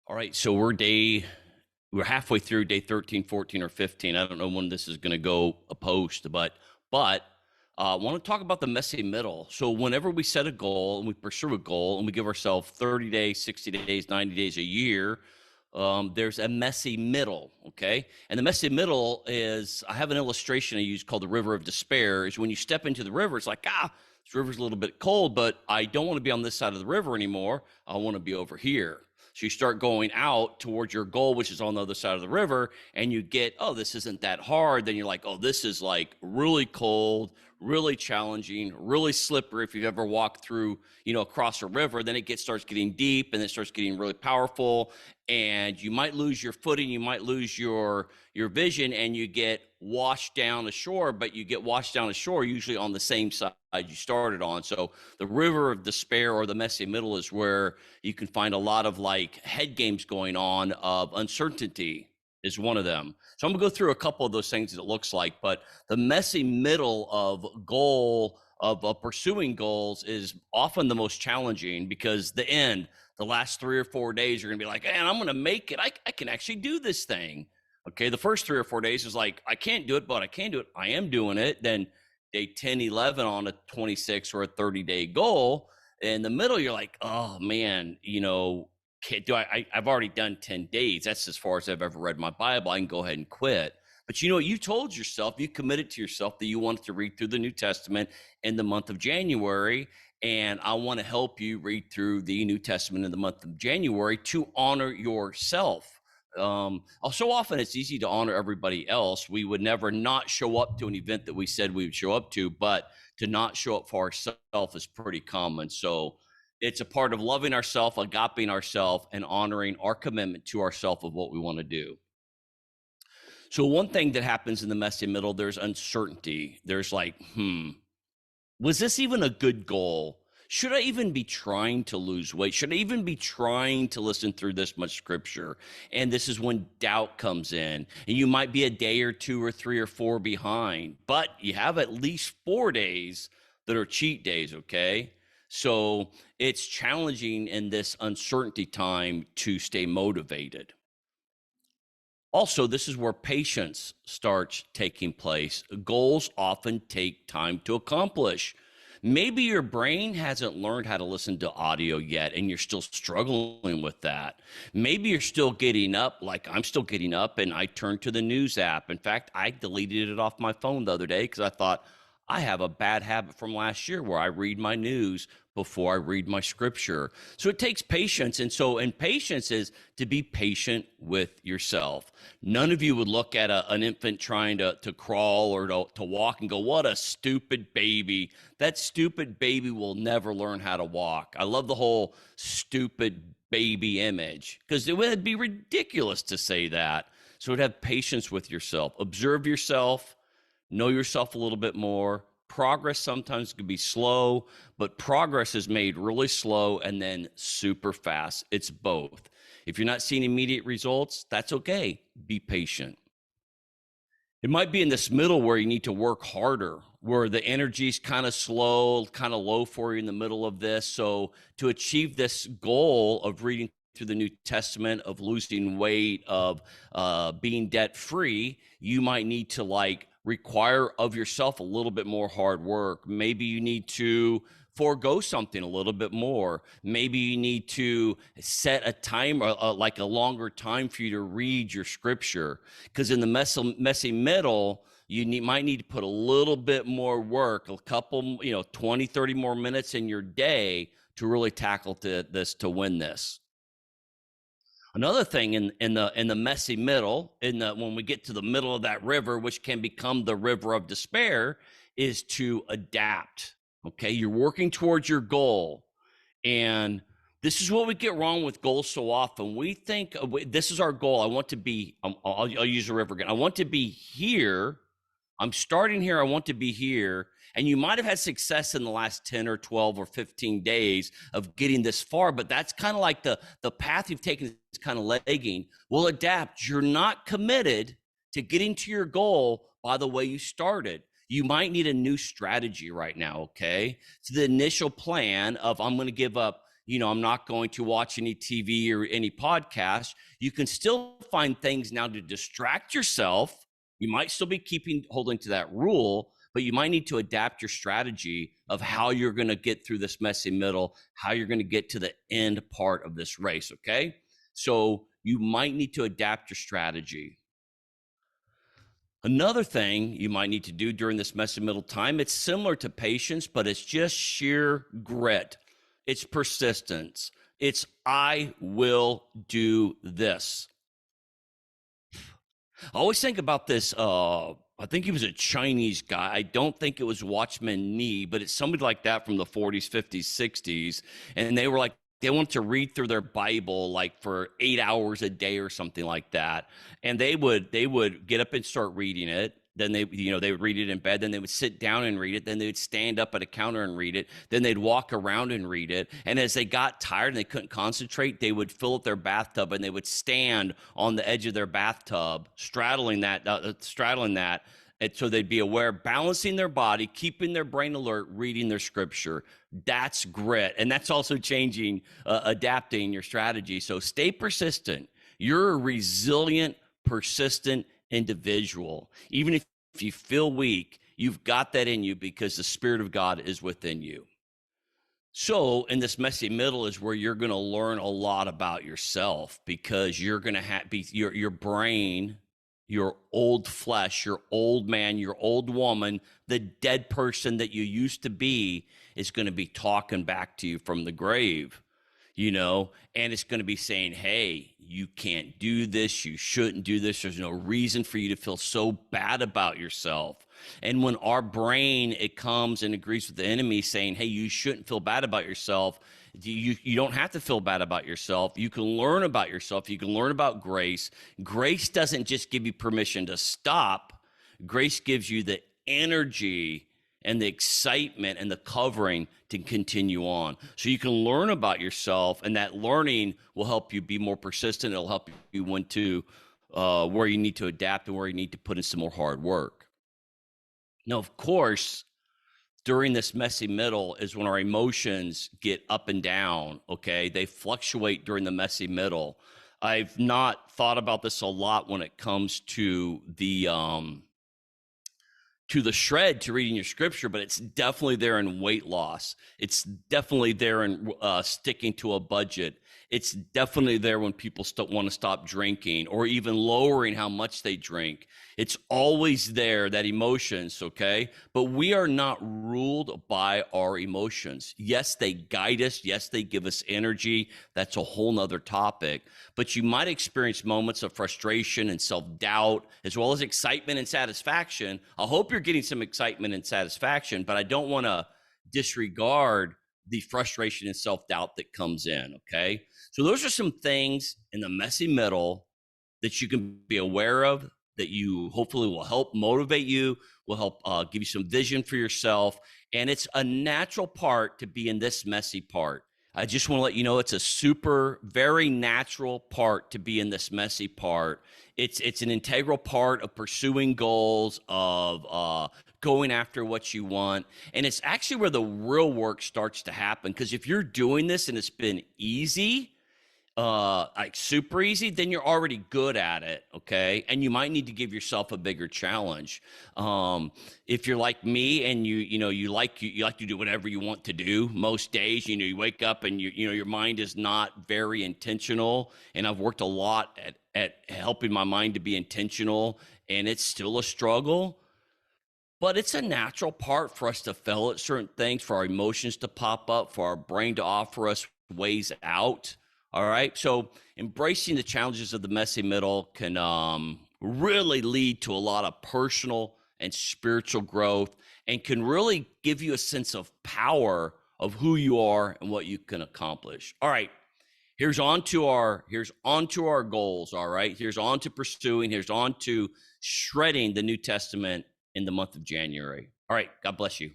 All right, so we're halfway through day 13, 14, or 15. I don't know when this is going to go a post, but I want to talk about the messy middle. So whenever we set a goal and we pursue a goal and we give ourselves 30 days, 60 days, 90 days, a year, there's a messy middle, okay? And the messy middle is, I have an illustration I use called the river of despair. Is when you step into the river, it's like, this river's a little bit cold, but I don't want to be on this side of the river anymore. I want to be over here. So you start going out towards your goal, which is on the other side of the river, and you get, oh, this isn't that hard. Then you're like, oh, this is like really cold, really challenging, really slippery. If you've ever walked through, across a river, then starts getting deep and it starts getting really powerful. And you might lose your footing, you might lose your vision, and you get washed down the shore, but you get washed down the shore usually on the same side you started on. So the river of despair, or the messy middle, is where you can find a lot of like head games going on. Of uncertainty is one of them. So I'm gonna go through a couple of those things that it looks like, but the messy middle of pursuing goals is often the most challenging, because the last 3 or 4 days, you're gonna be like, man, I'm gonna make it. I can actually do this thing. Okay, the first 3 or 4 days is like, I can't do it, but I can do it. I am doing it. Then day 10, 11 on a 26 or a 30-day goal. In the middle, you're like, oh man, can't do I've already done 10 days. That's as far as I've ever read my Bible. I can go ahead and quit. But you told yourself, you committed to yourself that you wanted to read through the New Testament in the month of January. And I want to help you read through the New Testament in the month of January to honor yourself. So often it's easy to honor everybody else. We would never not show up to an event that we said we would show up to, but to not show up for ourselves is pretty common. So it's a part of loving ourselves, agapeing ourselves, and honoring our commitment to ourselves of what we want to do. So one thing that happens in the messy middle, there's uncertainty. There's like, was this even a good goal? Should I even be trying to lose weight? Should I even be trying to listen through this much scripture? And this is when doubt comes in. And you might be a day or 2 or 3 or 4 behind, but you have at least 4 days that are cheat days, okay? So it's challenging in this uncertainty time to stay motivated. Also, this is where patience starts taking place. Goals often take time to accomplish. Maybe your brain hasn't learned how to listen to audio yet, and you're still struggling with that. Maybe you're still getting up, like I'm still getting up, and I turned to the news app. In fact, I deleted it off my phone the other day because I thought, I have a bad habit from last year where I read my news before I read my scripture. So it takes patience. And patience is to be patient with yourself. None of you would look at an infant trying to crawl or to walk and go, what a stupid baby. That stupid baby will never learn how to walk. I love the whole stupid baby image, because it would be ridiculous to say that. So have patience with yourself. Observe yourself. Know yourself a little bit more. Progress sometimes can be slow, but progress is made really slow and then super fast. It's both. If you're not seeing immediate results, that's okay. Be patient. It might be in this middle where you need to work harder, where the energy's kind of slow, kind of low for you in the middle of this. So to achieve this goal of reading through the New Testament, of losing weight, of being debt free, you might need to require of yourself a little bit more hard work. Maybe you need to forego something a little bit more. Maybe you need to set a timer, like a longer time for you to read your scripture. Because in the messy middle, you might need to put a little bit more work, a couple, 20, 30 more minutes in your day to really tackle this, to win this. Another thing in the messy middle, when we get to the middle of that river, which can become the river of despair, is to adapt. Okay, you're working towards your goal, and this is what we get wrong with goals so often. We think this is our goal. I want to be. I'll use the river again. I want to be here. I'm starting here. I want to be here. And you might have had success in the last 10 or 12 or 15 days of getting this far, but that's kind of like the path you've taken is kind of lagging. We'll adapt. You're not committed to getting to your goal by the way you started. You might need a new strategy right now, okay? So the initial plan of I'm going to give up, I'm not going to watch any TV or any podcast. You can still find things now to distract yourself. You might still be holding to that rule, but you might need to adapt your strategy of how you're going to get through this messy middle, how you're going to get to the end part of this race. Okay. So you might need to adapt your strategy. Another thing you might need to do during this messy middle time, it's similar to patience, but it's just sheer grit. It's persistence. It's I will do this. I always think about this. I think he was a Chinese guy. I don't think it was Watchman Nee, but it's somebody like that from the 40s, 50s, 60s. And they were like, they wanted to read through their Bible like for 8 hours a day or something like that. And they would get up and start reading it. Then they would read it in bed. Then they would sit down and read it. Then they would stand up at a counter and read it. Then they'd walk around and read it. And as they got tired and they couldn't concentrate, they would fill up their bathtub and they would stand on the edge of their bathtub, straddling that. And so they'd be aware, balancing their body, keeping their brain alert, reading their scripture. That's grit. And that's also changing, adapting your strategy. So stay persistent. You're a resilient, persistent individual. Even if you feel weak, you've got that in you because the Spirit of God is within you. So in this messy middle is where you're going to learn a lot about yourself, because you're going to be your brain, your old flesh, your old man, your old woman, the dead person that you used to be is going to be talking back to you from the grave, and it's going to be saying, hey, you can't do this. You shouldn't do this. There's no reason for you to feel so bad about yourself. And when our brain, it comes and agrees with the enemy saying, hey, you shouldn't feel bad about yourself. You don't have to feel bad about yourself. You can learn about yourself. You can learn about grace. Grace doesn't just give you permission to stop. Grace gives you the energy and the excitement and the covering to continue on. So you can learn about yourself, and that learning will help you be more persistent. It'll help you win to where you need to adapt and where you need to put in some more hard work. Now, of course, during this messy middle is when our emotions get up and down, okay? They fluctuate during the messy middle. I've not thought about this a lot when it comes to the shred to reading your scripture, but it's definitely there in weight loss. It's definitely there in sticking to a budget. It's definitely there when people want to stop drinking or even lowering how much they drink. It's always there, that emotions, okay? But we are not ruled by our emotions. Yes, they guide us. Yes, they give us energy. That's a whole nother topic. But you might experience moments of frustration and self-doubt, as well as excitement and satisfaction. I hope you're getting some excitement and satisfaction, but I don't want to disregard the frustration and self-doubt that comes in, okay? So those are some things in the messy middle that you can be aware of, that you hopefully will help motivate you, will help give you some vision for yourself. And it's a natural part to be in this messy part. I just want to let you know it's a very natural part to be in this messy part. It's an integral part of pursuing goals, of going after what you want. And it's actually where the real work starts to happen. Because if you're doing this and it's been easy, like super easy, then you're already good at it, okay? And you might need to give yourself a bigger challenge. If you're like me and you like to do whatever you want to do most days, you wake up and your mind is not very intentional. And I've worked a lot at helping my mind to be intentional, and it's still a struggle. But it's a natural part for us to fail at certain things, for our emotions to pop up, for our brain to offer us ways out. All right. So embracing the challenges of the messy middle can really lead to a lot of personal and spiritual growth, and can really give you a sense of power of who you are and what you can accomplish. All right. Here's on to our goals. All right. Here's on to pursuing. Here's on to shredding the New Testament in the month of January. All right. God bless you.